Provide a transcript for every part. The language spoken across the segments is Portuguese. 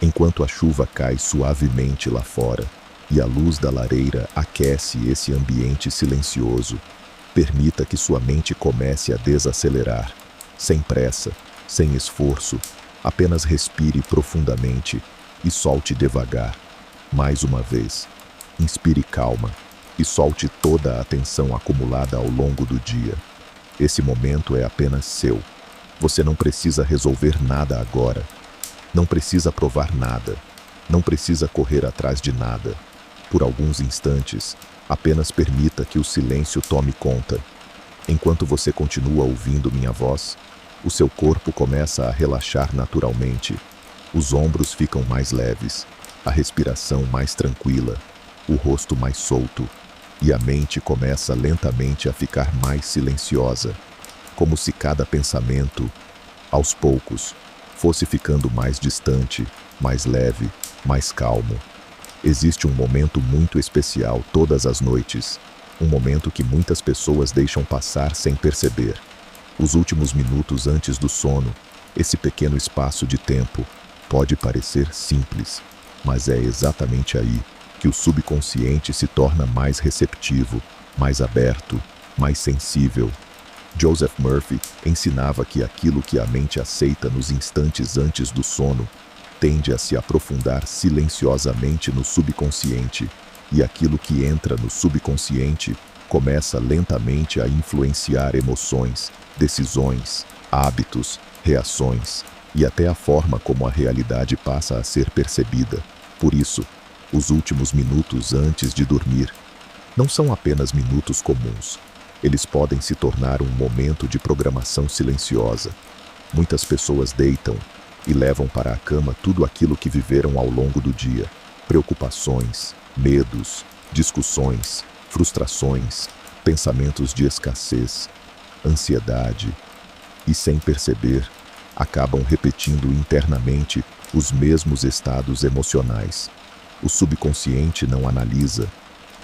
Enquanto a chuva cai suavemente lá fora e a luz da lareira aquece esse ambiente silencioso, permita que sua mente comece a desacelerar, sem pressa, sem esforço, apenas respire profundamente e solte devagar. Mais uma vez, inspire calma e solte toda a tensão acumulada ao longo do dia. Esse momento é apenas seu. Você não precisa resolver nada agora. Não precisa provar nada. Não precisa correr atrás de nada. Por alguns instantes, apenas permita que o silêncio tome conta. Enquanto você continua ouvindo minha voz, o seu corpo começa a relaxar naturalmente. Os ombros ficam mais leves, a respiração mais tranquila, o rosto mais solto, e a mente começa lentamente a ficar mais silenciosa, como se cada pensamento, aos poucos, fosse ficando mais distante, mais leve, mais calmo. Existe um momento muito especial todas as noites, um momento que muitas pessoas deixam passar sem perceber. Os últimos minutos antes do sono, esse pequeno espaço de tempo, pode parecer simples, mas é exatamente aí que o subconsciente se torna mais receptivo, mais aberto, mais sensível. Joseph Murphy ensinava que aquilo que a mente aceita nos instantes antes do sono tende a se aprofundar silenciosamente no subconsciente, e aquilo que entra no subconsciente começa lentamente a influenciar emoções, decisões, hábitos, reações e até a forma como a realidade passa a ser percebida. Por isso, os últimos minutos antes de dormir não são apenas minutos comuns. Eles podem se tornar um momento de programação silenciosa. Muitas pessoas deitam e levam para a cama tudo aquilo que viveram ao longo do dia: preocupações, medos, discussões, frustrações, pensamentos de escassez, ansiedade, e sem perceber, acabam repetindo internamente os mesmos estados emocionais. O subconsciente não analisa,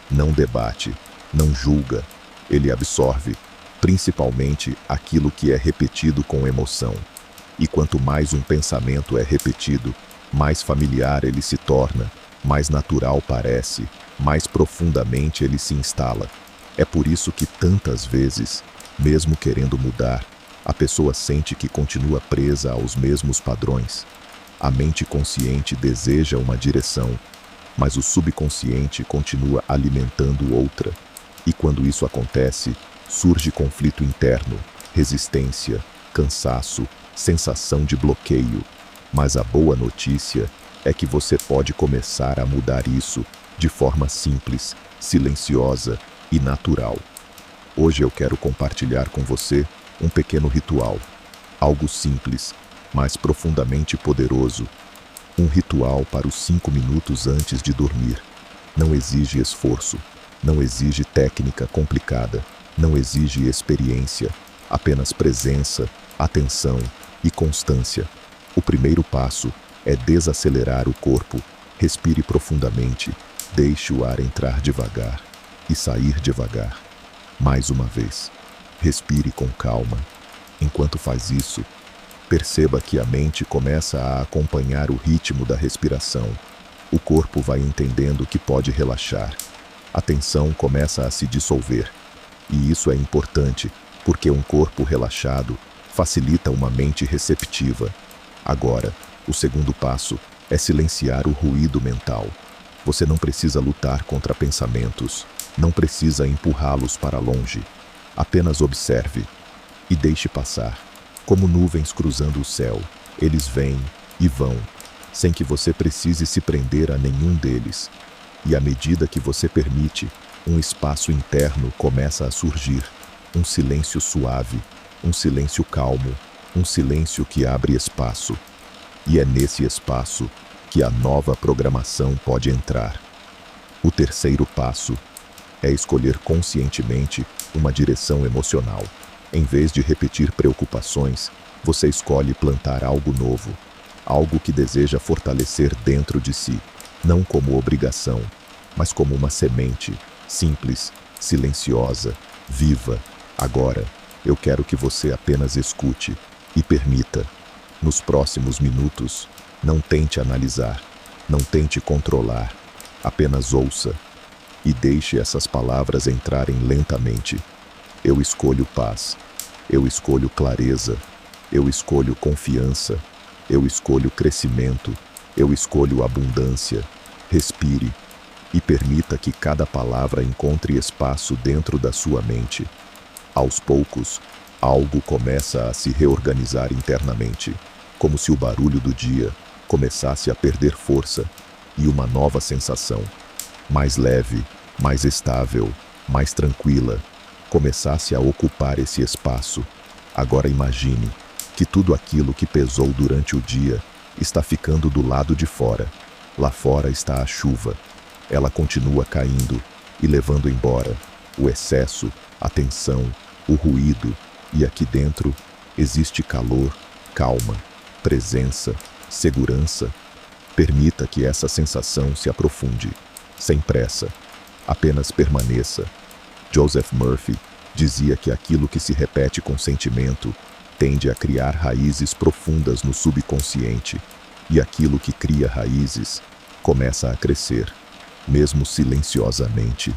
não debate, não julga. Ele absorve, principalmente, aquilo que é repetido com emoção. E quanto mais um pensamento é repetido, mais familiar ele se torna, mais natural parece, mais profundamente ele se instala. É por isso que tantas vezes, mesmo querendo mudar, a pessoa sente que continua presa aos mesmos padrões. A mente consciente deseja uma direção, mas o subconsciente continua alimentando outra. E quando isso acontece, surge conflito interno, resistência, cansaço, sensação de bloqueio. Mas a boa notícia é que você pode começar a mudar isso de forma simples, silenciosa e natural. Hoje eu quero compartilhar com você um pequeno ritual. Algo simples, mas profundamente poderoso. Um ritual para os 5 minutos antes de dormir. Não exige esforço. Não exige técnica complicada, não exige experiência, apenas presença, atenção e constância. O primeiro passo é desacelerar o corpo. Respire profundamente, deixe o ar entrar devagar e sair devagar. Mais uma vez, respire com calma. Enquanto faz isso, perceba que a mente começa a acompanhar o ritmo da respiração. O corpo vai entendendo que pode relaxar. A tensão começa a se dissolver. E isso é importante, porque um corpo relaxado facilita uma mente receptiva. Agora, o segundo passo é silenciar o ruído mental. Você não precisa lutar contra pensamentos, não precisa empurrá-los para longe. Apenas observe e deixe passar. Como nuvens cruzando o céu, eles vêm e vão, sem que você precise se prender a nenhum deles. E à medida que você permite, um espaço interno começa a surgir, um silêncio suave, um silêncio calmo, um silêncio que abre espaço. E é nesse espaço que a nova programação pode entrar. O terceiro passo é escolher conscientemente uma direção emocional. Em vez de repetir preocupações, você escolhe plantar algo novo, algo que deseja fortalecer dentro de si, não como obrigação, mas como uma semente, simples, silenciosa, viva. Agora, eu quero que você apenas escute e permita. Nos próximos minutos, não tente analisar, não tente controlar, apenas ouça e deixe essas palavras entrarem lentamente. Eu escolho paz, eu escolho clareza, eu escolho confiança, eu escolho crescimento, eu escolho abundância. Respire e permita que cada palavra encontre espaço dentro da sua mente. Aos poucos, algo começa a se reorganizar internamente, como se o barulho do dia começasse a perder força e uma nova sensação, mais leve, mais estável, mais tranquila, começasse a ocupar esse espaço. Agora imagine que tudo aquilo que pesou durante o dia está ficando do lado de fora. Lá fora está a chuva. Ela continua caindo e levando embora o excesso, a tensão, o ruído, e aqui dentro existe calor, calma, presença, segurança. Permita que essa sensação se aprofunde, sem pressa, apenas permaneça. Joseph Murphy dizia que aquilo que se repete com sentimento tende a criar raízes profundas no subconsciente, e aquilo que cria raízes começa a crescer, mesmo silenciosamente,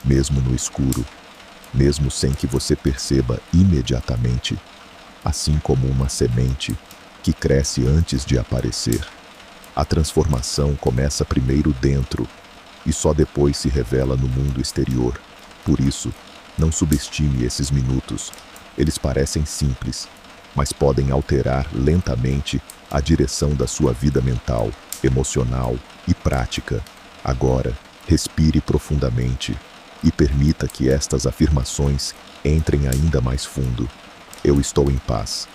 mesmo no escuro, mesmo sem que você perceba imediatamente, assim como uma semente que cresce antes de aparecer. A transformação começa primeiro dentro e só depois se revela no mundo exterior. Por isso, não subestime esses minutos. Eles parecem simples, mas podem alterar lentamente a direção da sua vida mental, emocional e prática. Agora, respire profundamente e permita que estas afirmações entrem ainda mais fundo. Eu estou em paz.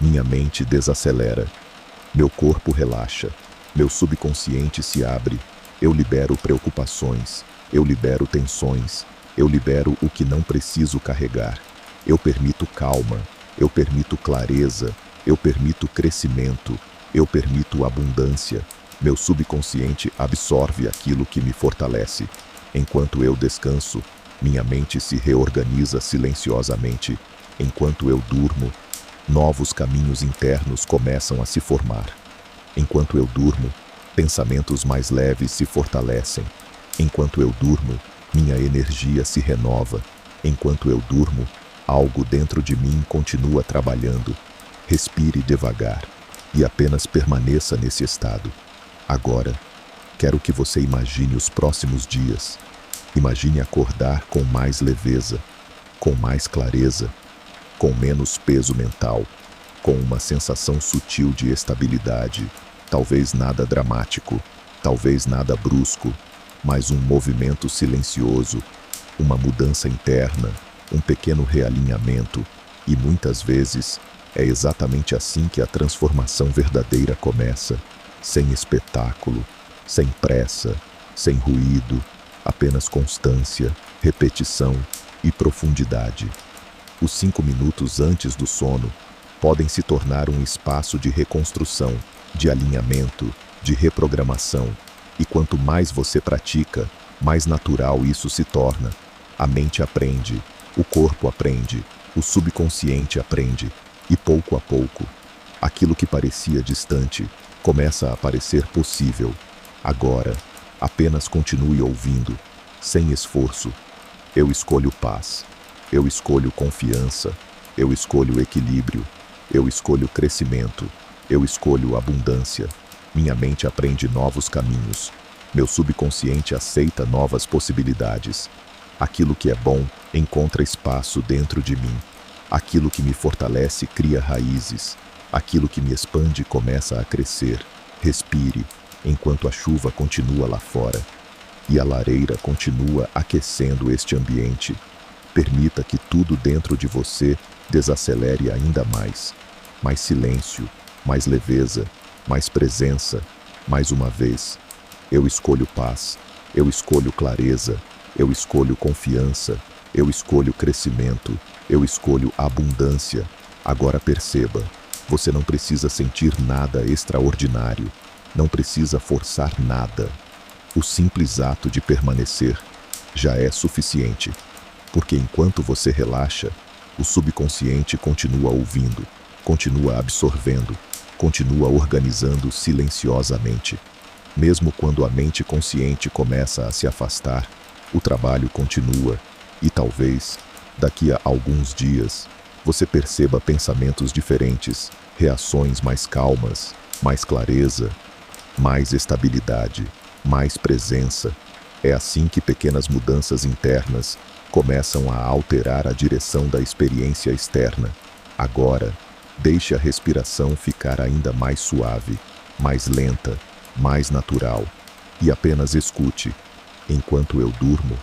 Minha mente desacelera. Meu corpo relaxa. Meu subconsciente se abre. Eu libero preocupações. Eu libero tensões. Eu libero o que não preciso carregar. Eu permito calma. Eu permito clareza. Eu permito crescimento. Eu permito abundância. Meu subconsciente absorve aquilo que me fortalece. Enquanto eu descanso, minha mente se reorganiza silenciosamente. Enquanto eu durmo, novos caminhos internos começam a se formar. Enquanto eu durmo, pensamentos mais leves se fortalecem. Enquanto eu durmo, minha energia se renova. Enquanto eu durmo, algo dentro de mim continua trabalhando. Respire devagar e apenas permaneça nesse estado. Agora, quero que você imagine os próximos dias. Imagine acordar com mais leveza, com mais clareza, com menos peso mental, com uma sensação sutil de estabilidade. Talvez nada dramático, talvez nada brusco, mas um movimento silencioso, uma mudança interna, um pequeno realinhamento. E muitas vezes é exatamente assim que a transformação verdadeira começa, sem espetáculo, sem pressa, sem ruído, apenas constância, repetição e profundidade. Os 5 minutos antes do sono podem se tornar um espaço de reconstrução, de alinhamento, de reprogramação, e quanto mais você pratica, mais natural isso se torna. A mente aprende, o corpo aprende, o subconsciente aprende, e pouco a pouco, aquilo que parecia distante começa a parecer possível. Agora, apenas continue ouvindo, sem esforço. Eu escolho paz. Eu escolho confiança. Eu escolho equilíbrio. Eu escolho crescimento. Eu escolho abundância. Minha mente aprende novos caminhos. Meu subconsciente aceita novas possibilidades. Aquilo que é bom encontra espaço dentro de mim. Aquilo que me fortalece cria raízes. Aquilo que me expande começa a crescer. Respire, enquanto a chuva continua lá fora e a lareira continua aquecendo este ambiente. Permita que tudo dentro de você desacelere ainda mais. Mais silêncio, mais leveza, mais presença. Mais uma vez, eu escolho paz, eu escolho clareza, eu escolho confiança, eu escolho crescimento, eu escolho abundância. Agora perceba, você não precisa sentir nada extraordinário, não precisa forçar nada. O simples ato de permanecer já é suficiente, porque enquanto você relaxa, o subconsciente continua ouvindo, continua absorvendo, continua organizando silenciosamente. Mesmo quando a mente consciente começa a se afastar, o trabalho continua e talvez, daqui a alguns dias, você perceba pensamentos diferentes, reações mais calmas, mais clareza, mais estabilidade, mais presença. É assim que pequenas mudanças internas começam a alterar a direção da experiência externa. Agora, deixe a respiração ficar ainda mais suave, mais lenta, mais natural, e apenas escute. Enquanto eu durmo,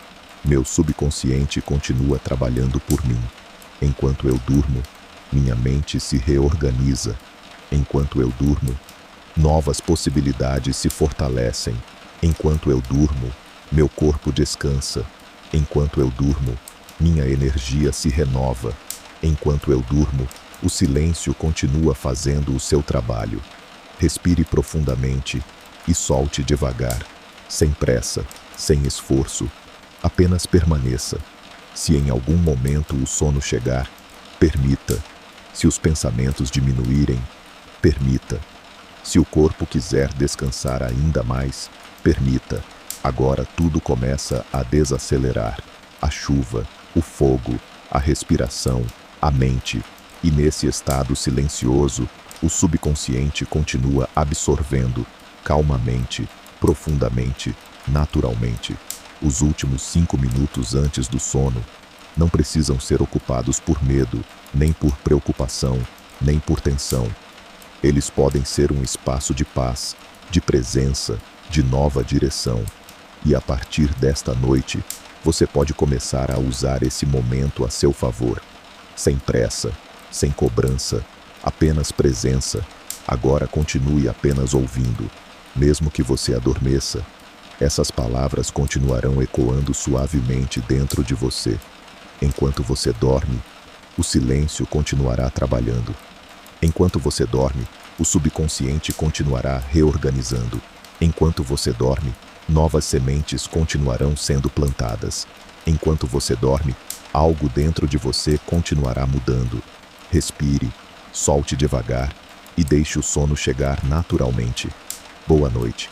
meu subconsciente continua trabalhando por mim. Enquanto eu durmo, minha mente se reorganiza. Enquanto eu durmo, novas possibilidades se fortalecem. Enquanto eu durmo, meu corpo descansa. Enquanto eu durmo, minha energia se renova. Enquanto eu durmo, o silêncio continua fazendo o seu trabalho. Respire profundamente e solte devagar, sem pressa, sem esforço. Apenas permaneça. Se em algum momento o sono chegar, permita. Se os pensamentos diminuírem, permita. Se o corpo quiser descansar ainda mais, permita. Agora tudo começa a desacelerar. A chuva, o fogo, a respiração, a mente. E nesse estado silencioso, o subconsciente continua absorvendo, calmamente, profundamente, naturalmente. Os últimos 5 minutos antes do sono não precisam ser ocupados por medo, nem por preocupação, nem por tensão. Eles podem ser um espaço de paz, de presença, de nova direção. E a partir desta noite, você pode começar a usar esse momento a seu favor. Sem pressa, sem cobrança, apenas presença. Agora continue apenas ouvindo. Mesmo que você adormeça, essas palavras continuarão ecoando suavemente dentro de você. Enquanto você dorme, o silêncio continuará trabalhando. Enquanto você dorme, o subconsciente continuará reorganizando. Enquanto você dorme, novas sementes continuarão sendo plantadas. Enquanto você dorme, algo dentro de você continuará mudando. Respire, solte devagar e deixe o sono chegar naturalmente. Boa noite.